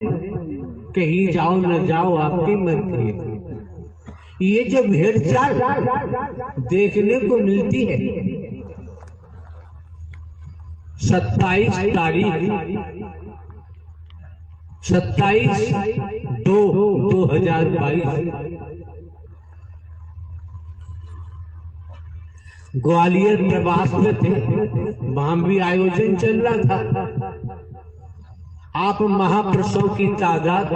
कहीं जाओ न जाओ आपकी मर्जी है। ये जो भेड़चाल देखने को मिलती है 27 तारीख 27/2/2022 ग्वालियर प्रवास में थे, वहां भी आयोजन चल रहा था। आप महापुरुषों की तादाद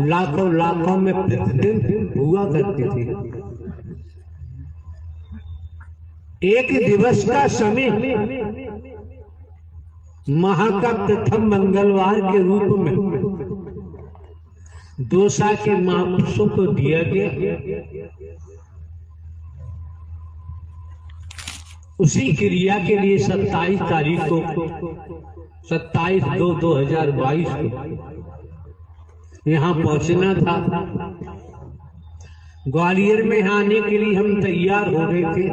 लाखों लाखों में प्रतिदिन हुआ करती थी। एक दिवस का समय माह का प्रथम मंगलवार के रूप में दोसा के महापुरुषों को दिया गया। उसी क्रिया के लिए 27 तारीख को 27/2/2022 को यहाँ पहुंचना था। ग्वालियर में आने के लिए हम तैयार हो रहे थे।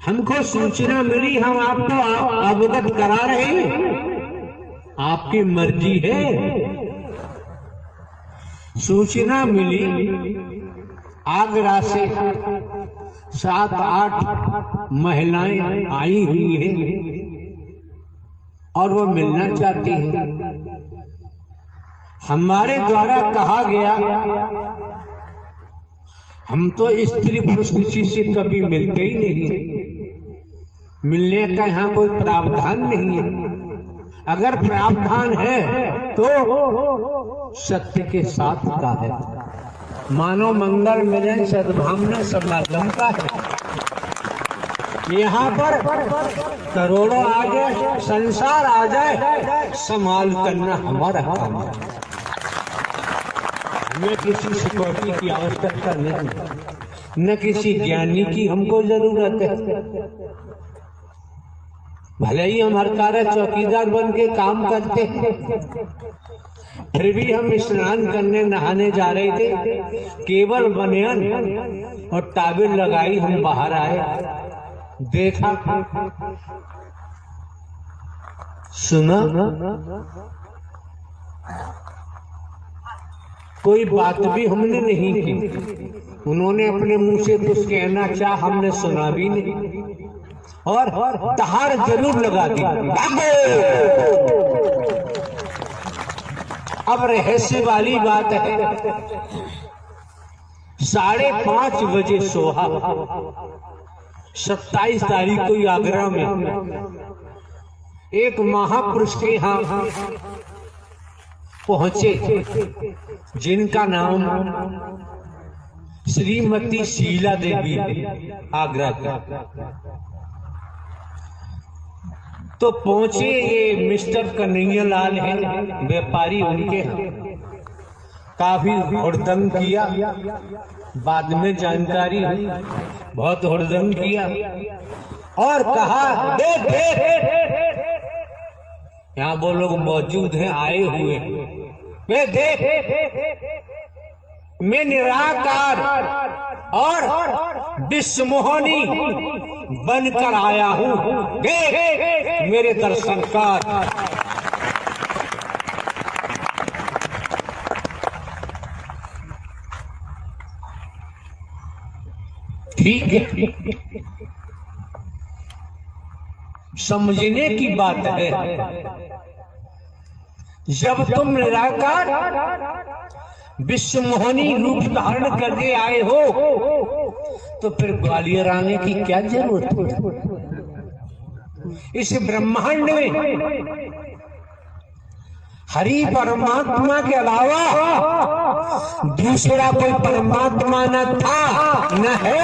हमको सूचना मिली, हम आपको अवगत करा रहे हैं, आपकी मर्जी है। सूचना मिली आगरा से 7-8 महिलाएं आई हुई हैं और वो मिलना चाहती हैं। हमारे द्वारा कहा गया, हम तो स्त्री पुरुष किसी से कभी मिलते ही नहीं, मिलने का यहाँ कोई प्रावधान नहीं है। अगर प्रावधान है तो सत्य के साथ का है, मानव मंगल मिलन सद्भावना समागम का है। यहाँ पर करोड़ों आ जाए, संसार आ जाए, संभाल करना हमारा काम है। हमें किसी सिक्योरिटी की आवश्यकता नहीं, न किसी ज्ञानी की हमको जरूरत है। भले ही हम हर कार्य चौकीदार बन के काम करते हैं, फिर भी हम स्नान करने नहाने जा रहे थे, केवल बनियान और टाबिल लगाई हम बाहर आए, देखा, सुना, कोई बात भी हमने नहीं की। उन्होंने अपने मुंह से कुछ कहना चाहा, हमने सुना भी नहीं और दहाड़ जरूर लगा दी। अब रहस्य वाली बात है, 5:30 बजे सोहा 27 तारीख को आगरा में एक महापुरुष के यहाँ पहुंचे, जिनका नाम श्रीमती शीला देवी है, आगरा का। तो पहुंचे, ये मिस्टर कन्हैया लाल है, व्यापारी, उनके यहाँ काफी हुड़दंग किया। बाद में जानकारी हुई बहुत हुड़दंग किया और कहा, देख यहाँ वो लोग मौजूद हैं, आए हुए, वे देख, मैं निराकार और विश्वमोहनी बनकर आया हूँ, देख मेरे दर्शन कर। ठीक है, समझने की बात है। जब तुम निराकार विश्वमोहनी रूप धारण करके आए हो तो फिर ग्वालियर आने की क्या जरूरत है? इस ब्रह्मांड में हरि परमात्मा के अलावा दूसरा कोई परमात्मा न था, न है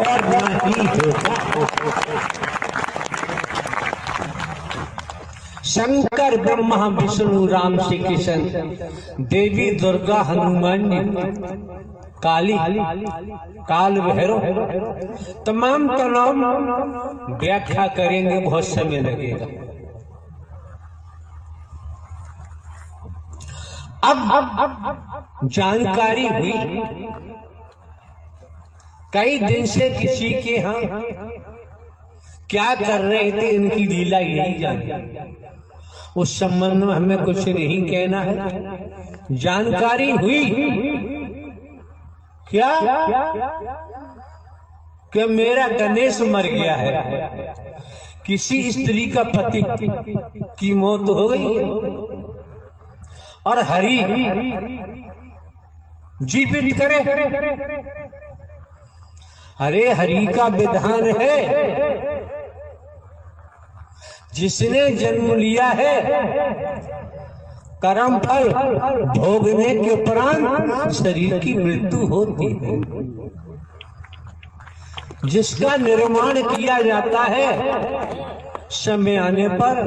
और न ही होगा। शंकर ब्रह्मा विष्णु राम श्री कृष्ण, देवी दुर्गा हनुमान काली काल भैरव, तमाम व्याख्या करेंगे, बहुत समय लगेगा। अब जानकारी हुई, कई दिन से किसी के यहाँ क्या कर रहे थे, इनकी लीला यही जानी। उस संबंध में हमें कुछ नहीं कहना है। जानकारी हुई क्या कि मेरा गणेश मर गया है, किसी स्त्री का पति की मौत हो गई है और हरि जीवित करे। अरे हरि का विधान है, जिसने जन्म लिया है कर्म फल भोगने के उपरांत शरीर की मृत्यु होती है। जिसका निर्माण किया जाता है समय आने पर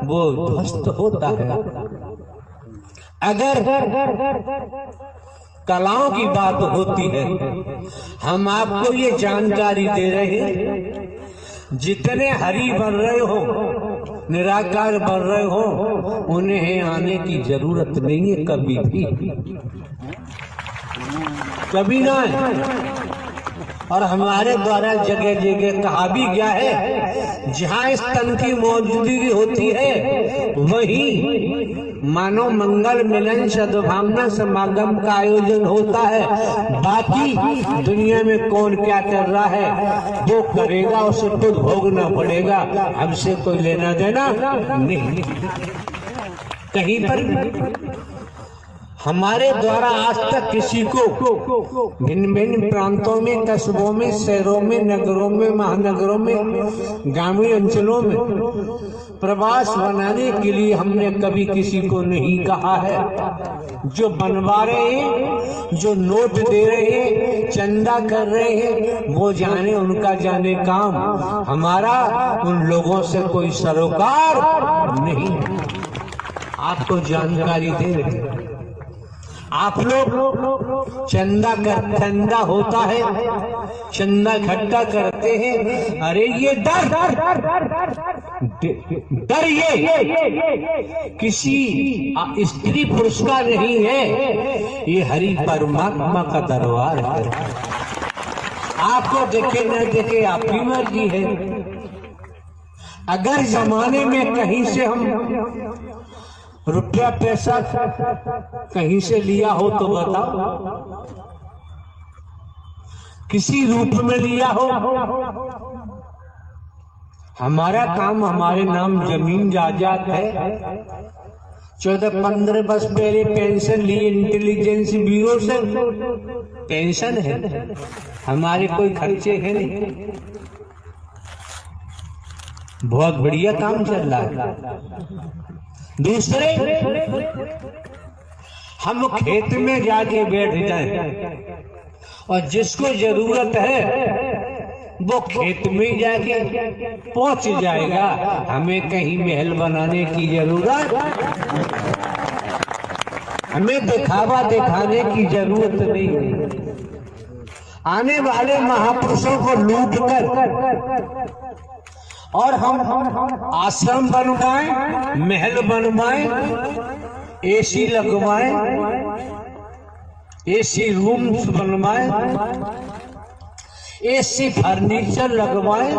वो ध्वस्त होता है। अगर कलाओं की बात होती है, हम आपको ये जानकारी दे रहे हैं, जितने हरि बन रहे हो, निराकार बन रहे हो, उन्हें आने की जरूरत नहीं है कभी भी, कभी ना। और हमारे द्वारा जगह जगह कहा भी गया है, जहाँ इस तन की मौजूदगी होती है वहीं मानव मंगल मिलन सद्भावना समागम का आयोजन होता है। बाकी दुनिया में कौन क्या कर रहा है वो करेगा, उसे खुद भोगना पड़ेगा, हमसे कोई लेना देना नहीं। कहीं पर हमारे द्वारा आज तक किसी को भिन्न भिन्न प्रांतों में, कस्बों में, शहरों में, नगरों में, महानगरों में, ग्रामीण अंचलों में प्रवास बनाने के लिए हमने कभी किसी को नहीं कहा है। जो बनवा रहे हैं, जो नोट दे रहे हैं, चंदा कर रहे हैं, वो जाने, उनका जाने काम। हमारा उन लोगों से कोई सरोकार नहीं। आपको जानकारी दे रहे हैं, आप लोग चंदा होता है, चंदा इकट्ठा करते हैं। अरे ये डर ये किसी स्त्री पुरुष का नहीं है, ये हरि परमात्मा का दरबार है। आपको देखे न देखे आपकी मर्जी है। अगर जमाने में कहीं से हम रुपया पैसा कहीं से लिया हो तो बताओ, किसी रूप में लिया हो। हमारा काम, हमारे नाम जमीन जायदाद है। 14-15 वर्ष पहले पेंशन ली इंटेलिजेंस ब्यूरो से, पेंशन है, हमारे कोई खर्चे हैं नहीं। बहुत बढ़िया काम चल रहा है। दूसरे, हम खेत में जाके बैठ जाएं और जिसको जरूरत है वो खेत में जाके पहुंच जाएगा। हमें कहीं महल बनाने की जरूरत, हमें दिखावा दिखाने की जरूरत नहीं है। आने वाले महापुरुषों को लूट कर और हम आश्रम बनवाएं, महल बनवाएं, एसी लगवाएं, एसी रूम्स बनवाएं, एसी फर्नीचर लगवाएं,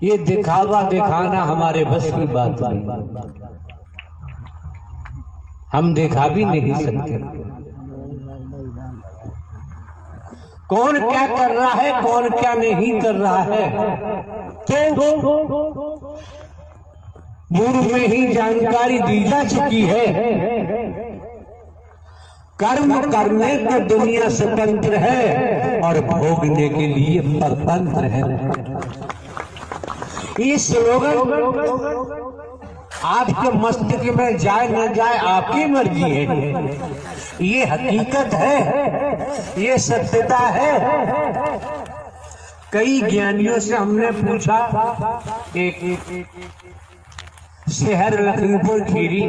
ये दिखावा दिखाना हमारे बस की बात नहीं। हम दिखा भी नहीं सकते। कौन क्या कर रहा है, कौन क्या नहीं कर रहा है, तो पूर्व में ही जानकारी दी जा चुकी है। कर्म करने को दुनिया स्वतंत्र है और भोगने के लिए परतंत्र है। ये स्लोगन आपके मस्तिष्क में जाए न जाए आपकी मर्जी है। ये हकीकत है, ये सत्यता है। कई ज्ञानियों से हमने पूछा, एक शहर लखीमपुर खीरी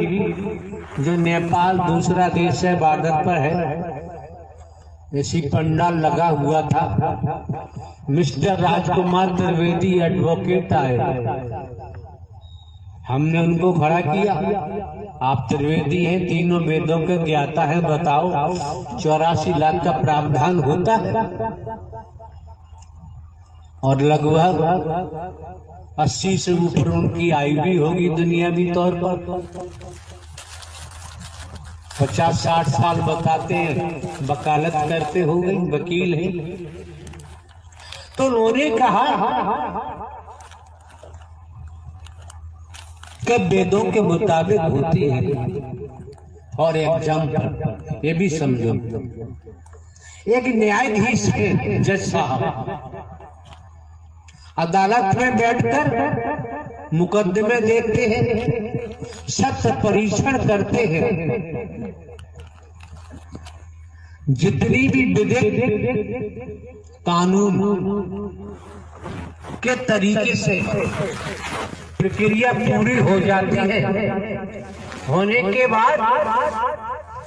जो नेपाल दूसरा देश है, बॉर्डर पर है, ऐसी पंडाल लगा हुआ था। मिस्टर राजकुमार त्रिवेदी एडवोकेट आए, हमने उनको खड़ा किया। आप त्रिवेदी हैं, तीनों वेदों के ज्ञाता हैं, बताओ 84 लाख का प्रावधान होता है और लगभग 80 से ऊपर उनकी आयु भी होगी दुनियावी तौर पर। 50-60 साल बताते हैं, वकालत करते हो गई, वकील हैं। तो उन्होंने कहा कि वेदों के मुताबिक होती है। और एग्जाम्पल ये भी समझो, एक न्यायाधीश है, जज साहब, अदालत में बैठकर मुकदमे देखते हैं, सत्य परीक्षण करते हैं, जितनी भी विधिक कानून के तरीके से प्रक्रिया पूरी हो जाती है, होने के बाद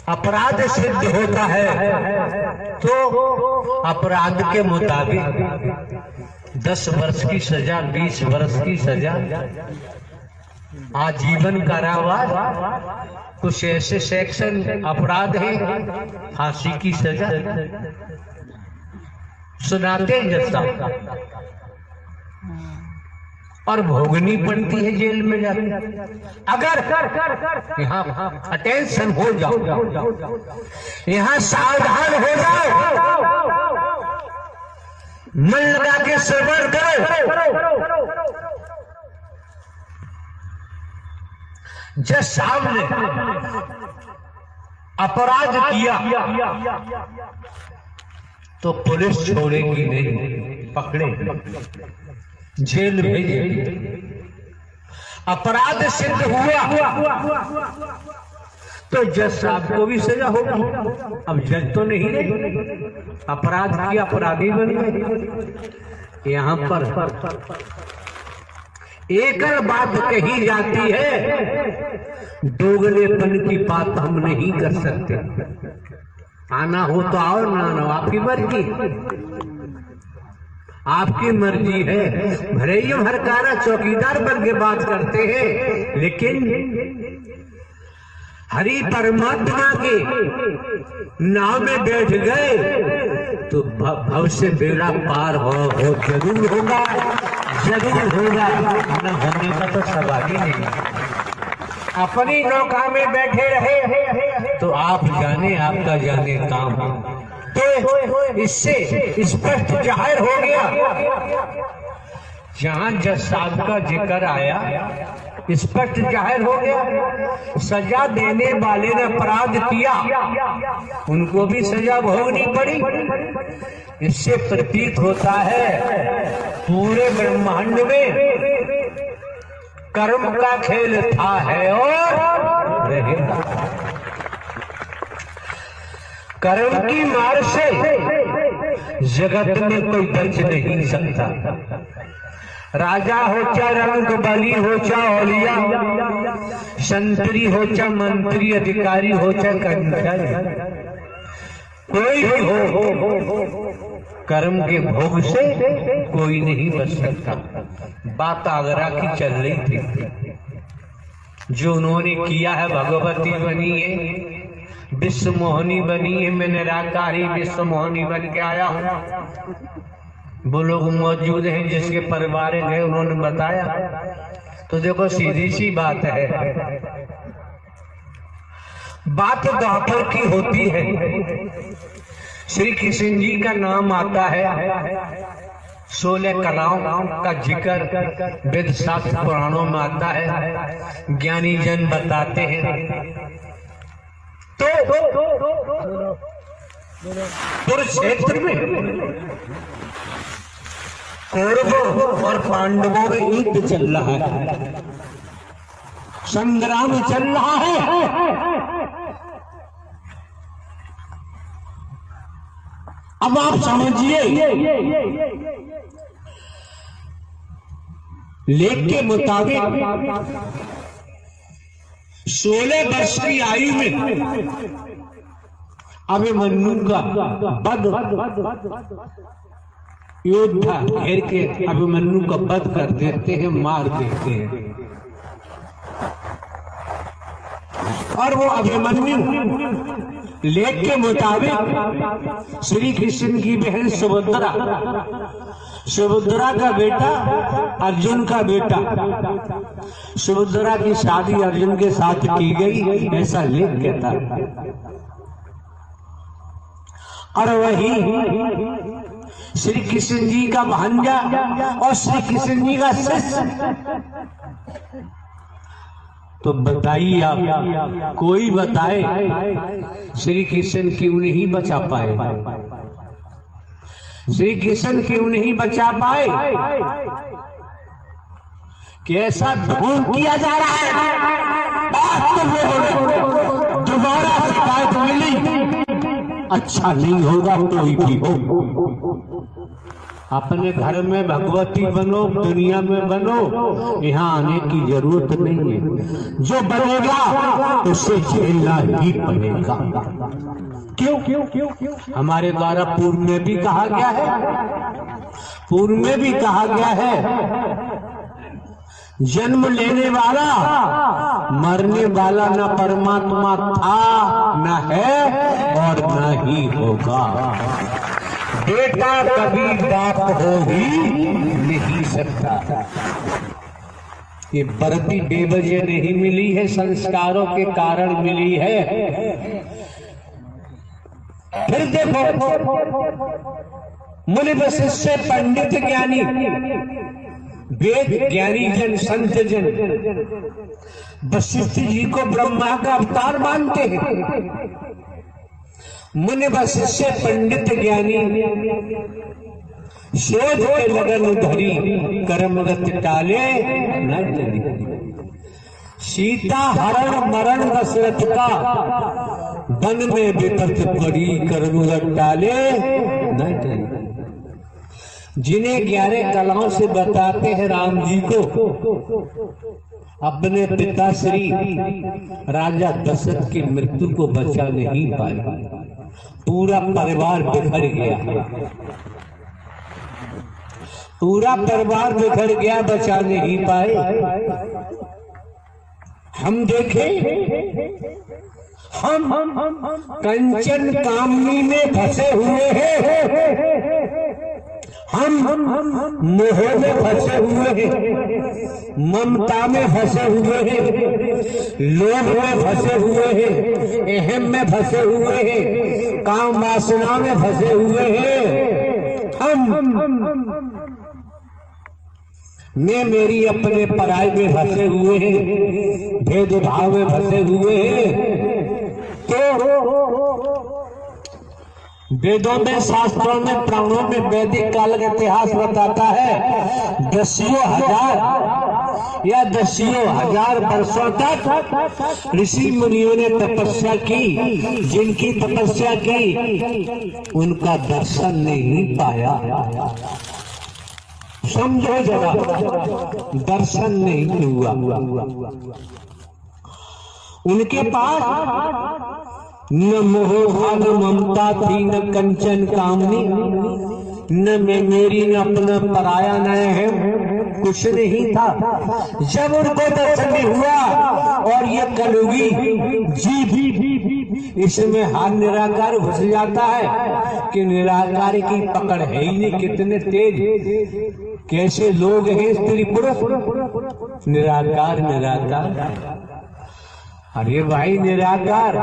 अपराध सिद्ध होता है तो अपराध के मुताबिक 10 वर्ष की सजा, 20 वर्ष की सजा, आजीवन कारावास, कुछ ऐसे सेक्शन अपराध है फांसी की सजा सुनाते हैं जैसा, और भोगनी पड़ती है जेल में जाकर। अगर यहाँ अटेंशन हो जाओ, यहाँ सावधान हो जाओ, मन लगा के श्रवण करो। जज साहब ने अपराध किया तो पुलिस छोड़ेगी नहीं, पकड़ेगी, जेल भेजेगी। अपराध सिद्ध हुआ तो जज साहब को भी सजा होगी। अब जज तो नहीं रहे, अपराध किया, अपराधी बन गए। यहाँ पर एक बात कही जाती है, दोगलेपन की बात हम नहीं कर सकते। आना हो तो आओ, ना आना आपकी मर्जी, आपकी मर्जी है। भले ही हम हरकारा चौकीदार बन के बात करते हैं, लेकिन हरि परमात्मा के नाव में बैठ गए तो भव से बेड़ा पार हो जरूर होगा, जरूर होगा। न होने का तो सवाल ही नहीं। अपनी नौका में बैठे रहे तो आप जाने, आपका जाने काम। तो इससे स्पष्ट जाहिर हो गया, जहां जज साहब का जिक्र आया, स्पष्ट जाहिर हो गया, सजा देने वाले ने अपराध किया, उनको भी सजा भोगनी पड़ी। इससे प्रतीत होता है पूरे ब्रह्मांड में कर्म का खेल था, है और रहेगा। कर्म की मार से जगत में कोई बच नहीं सकता। राजा हो चा रंग बली हो चा औलिया, संतरी हो चा मंत्री, अधिकारी हो चा कर्मचारी, कोई भी हो कर्म के भोग से कोई नहीं बच सकता। बात आगरा की चल रही थी, जो उन्होंने किया है, भगवती बनी है, विश्व मोहनी बनी है, मैं निराकारी विश्व मोहनी बन के आया हूँ। वो लोग मौजूद हैं जिसके परिवार गए, उन्होंने बताया। तो देखो सीधी सी बात है, बात द्वापर की होती है। श्री कृष्ण जी का नाम आता है, 16 कलाओं का जिक्र वेद शास्त्र पुराणों में आता है, ज्ञानी जन बताते हैं। तो कुरुक्षेत्र में कौरवों और पांडवों में युद्ध चल रहा है, संग्राम चल रहा है। अब आप समझिए, लेख के मुताबिक 16 वर्ष की आयु में अभिमन्यु का वध योद्धा घेर के अभिमन्यु का वध कर देते हैं, मार देते हैं। और वो अभिमन्यु लेख के मुताबिक श्री कृष्ण की बहन सुभद्रा सुभद्रा का बेटा अर्जुन का बेटा, सुभद्रा की शादी अर्जुन के साथ की गई, ऐसा लेख कहता है। और वही श्री कृष्ण जी का भांजा और श्री कृष्ण जी का शिष्य। तो बताइए आप, कोई बताए श्री कृष्ण क्यों नहीं बचा पाए? श्री कृष्ण क्यों नहीं बचा पाए? कैसा ढोंग किया जा रहा है? दोबारा शिकायत मिली, अच्छा नहीं होगा कोई भी हो। अपने घर में भगवती बनो, दुनिया में बनो, यहाँ आने की जरूरत नहीं है। जो बनेगा उसे झेलना ही पड़ेगा। क्यों? हमारे द्वारा पूर्व में भी कहा गया है, पूर्व में भी कहा गया है, जन्म लेने वाला मरने वाला न परमात्मा था, न है और न ही होगा। बेटा कभी बाप हो ही नहीं सकता। ये बरती बेवजह नहीं मिली है, संस्कारों के कारण मिली है। फिर देखो, मुनि वशिष्ठ पंडित ज्ञानी, वेद ज्ञानी जन, संत जन वशिष्ठ जी को ब्रह्मा का अवतार मानते हैं। मुनि वशिष्ठ पंडित ज्ञानी शोध के लगन धरी, कर्मरत टाले न टली। सीता हरण मरण दशरथ का, वन में विपत पड़ी, कर्मरत टाले न टली। जिन्हें 11 कलाओं से बताते हैं राम जी को, अपने पिता श्री राजा दशरथ की मृत्यु को बचा नहीं पाए। पूरा परिवार बिखर गया, पूरा परिवार बिखर गया, बचा नहीं पाए। हम देखें, हम कंचन कामनी में फंसे हुए हैं, हम मोह में फंसे हुए हैं, ममता में फंसे हुए हैं, लोभ में फंसे हुए हैं, अहम में फंसे हुए हैं, काम वासना में फंसे हुए हैं। हम मैं मेरी अपने पराई में फंसे हुए हैं, भेदभाव में फंसे हुए हैं। तो वेदों में, शास्त्रों में, पुराणों में वैदिक काल का इतिहास बताता है, दसियों हजार वर्षों तक ऋषि मुनियों ने तपस्या की। जिनकी तपस्या की उनका दर्शन नहीं पाया। समझो जरा, दर्शन नहीं हुआ। उनके पास न मोह भाव ममता थी, न कंचन कामनी, न मैं मेरी, न अपना पराया, न है, कुछ नहीं था। जब उनको दर्शन नहीं हुआ और ये कलयुगी जीव इसमें हाथ निराकार घुस जाता है कि निराकार की पकड़ है ही नहीं। कितने तेज, कैसे लोग हैं स्त्री पुरुष, निराकार निराकार। अरे भाई, निराकार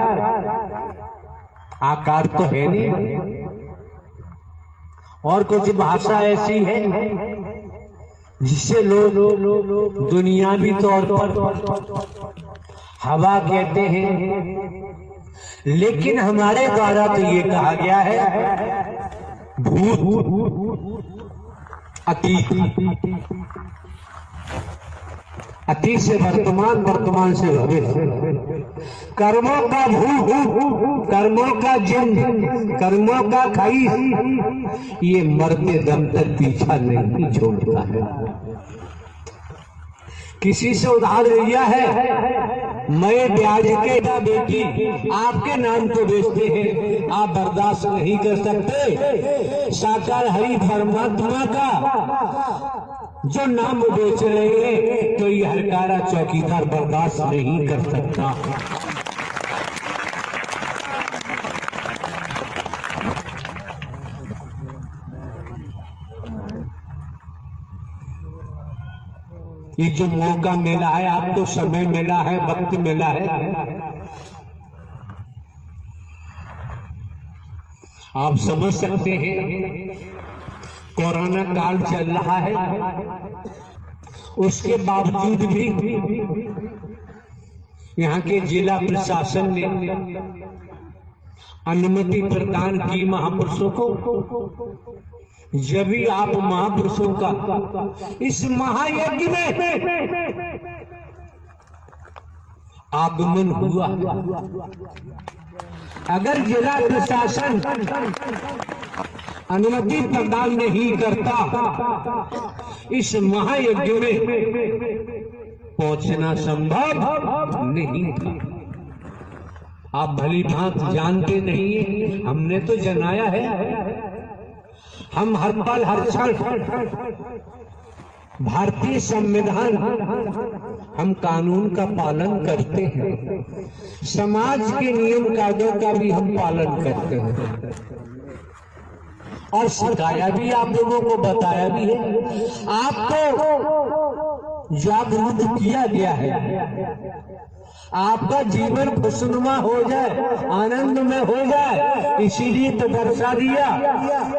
आकार तो है नहीं। और कुछ भाषा ऐसी है जिससे लोग दुनियावी तौर पर हवा कहते हैं, लेकिन हमारे द्वारा तो ये कहा गया है भूत, अतीत, अतीत से वर्तमान, वर्तमान से भविष्य, कर्मों का भूत, कर्मों का जिन, कर्मों का खाई, ये मरते दम तक पीछा नहीं छोड़ता है। किसी से उधार लिया है, मैं ब्याज के बेटी आपके नाम को बेचते हैं, आप बर्दाश्त नहीं कर सकते। साकार हरि परमात्मा का जो नाम बेच रहे हैं, तो ये हरकारा चौकीदार बर्दाश्त नहीं कर सकता। ये जो मौका मिला है, आपको समय मिला है, वक्त मिला है, आप समझ सकते हैं कोरोना काल चल रहा है, उसके बावजूद भी यहाँ के जिला प्रशासन ने अनुमति प्रदान की महापुरुषों को। जब भी आप महापुरुषों का इस महायज्ञ में आगमन हुआ, अगर जिला प्रशासन अनुमति प्रदान नहीं करता, इस महायज्ञ में पहुंचना संभव नहीं था। आप भली भांत जानते नहीं है, हमने तो जनाया है। हम हर पल हर क्षण भारतीय संविधान, हम कानून का पालन करते हैं, समाज के नियम कायदों का भी हम पालन करते हैं और सिखाया भी, आप लोगों को बताया भी है। आपको जागरूक किया गया है, आपका जीवन खुशनुमा हो जाए, आनंद में हो जाए, इसीलिए तो दर्शा दिया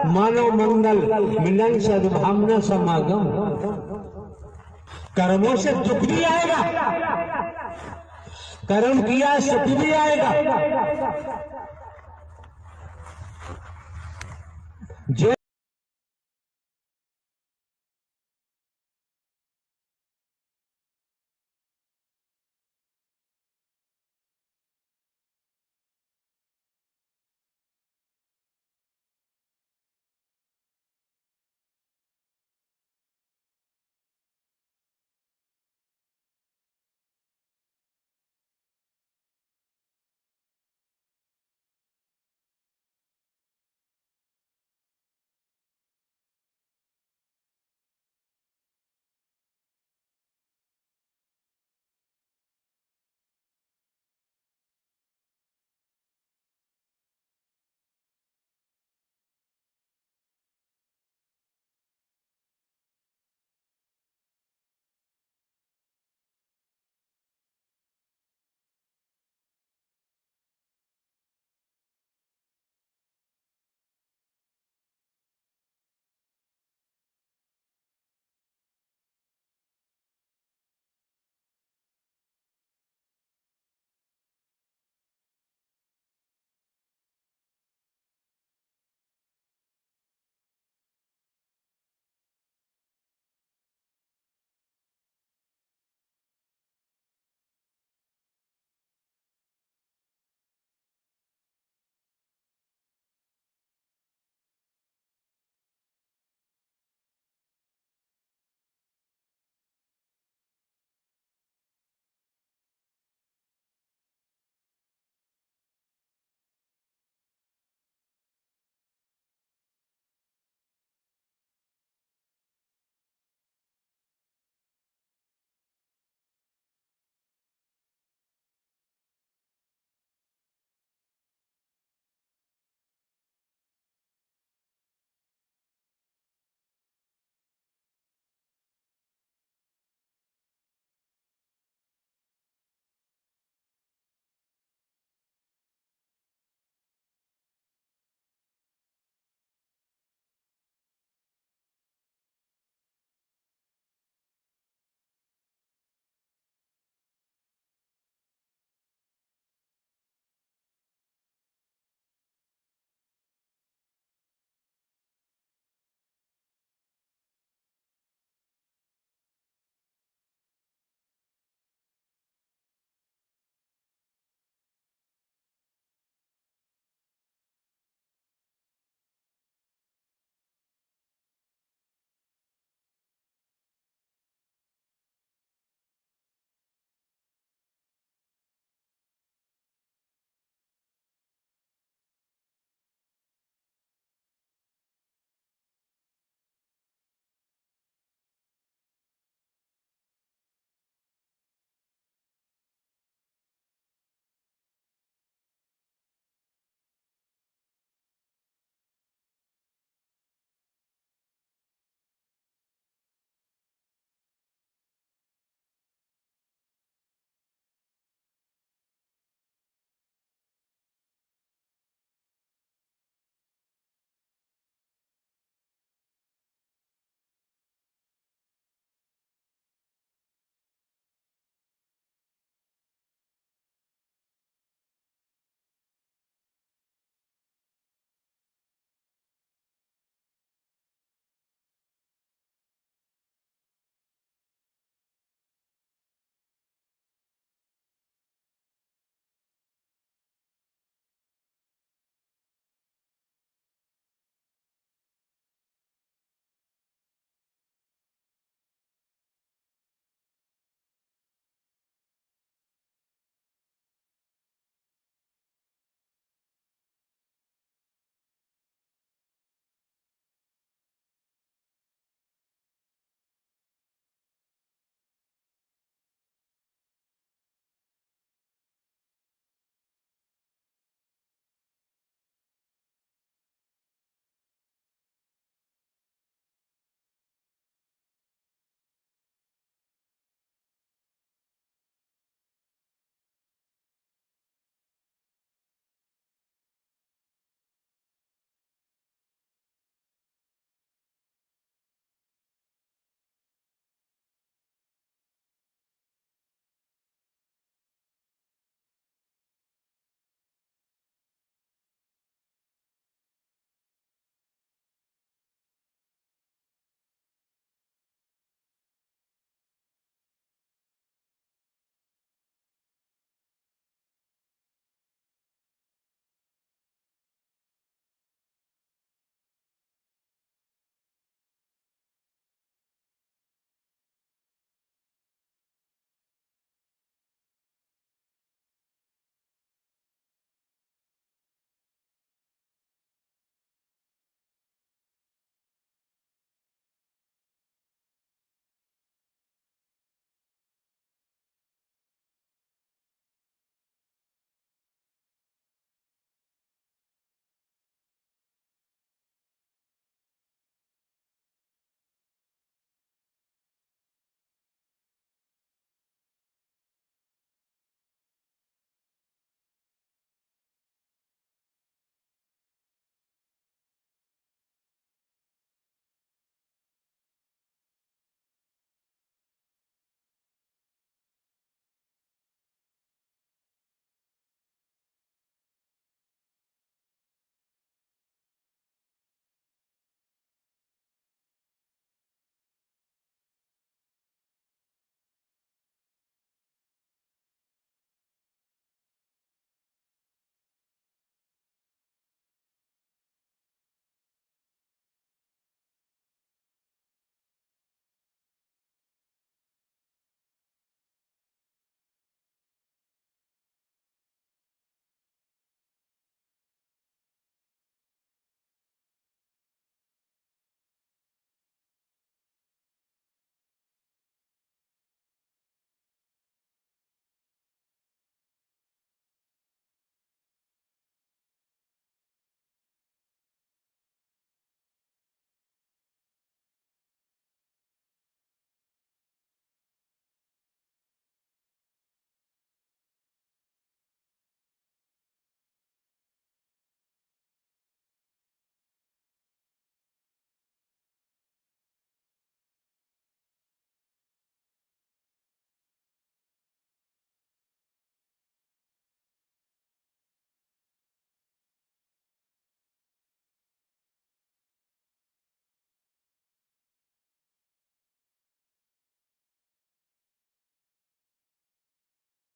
मानव मंगल मिलन सद्भावना समागम। कर्मों से दुख भी आएगा, कर्म किया सुख भी आएगा।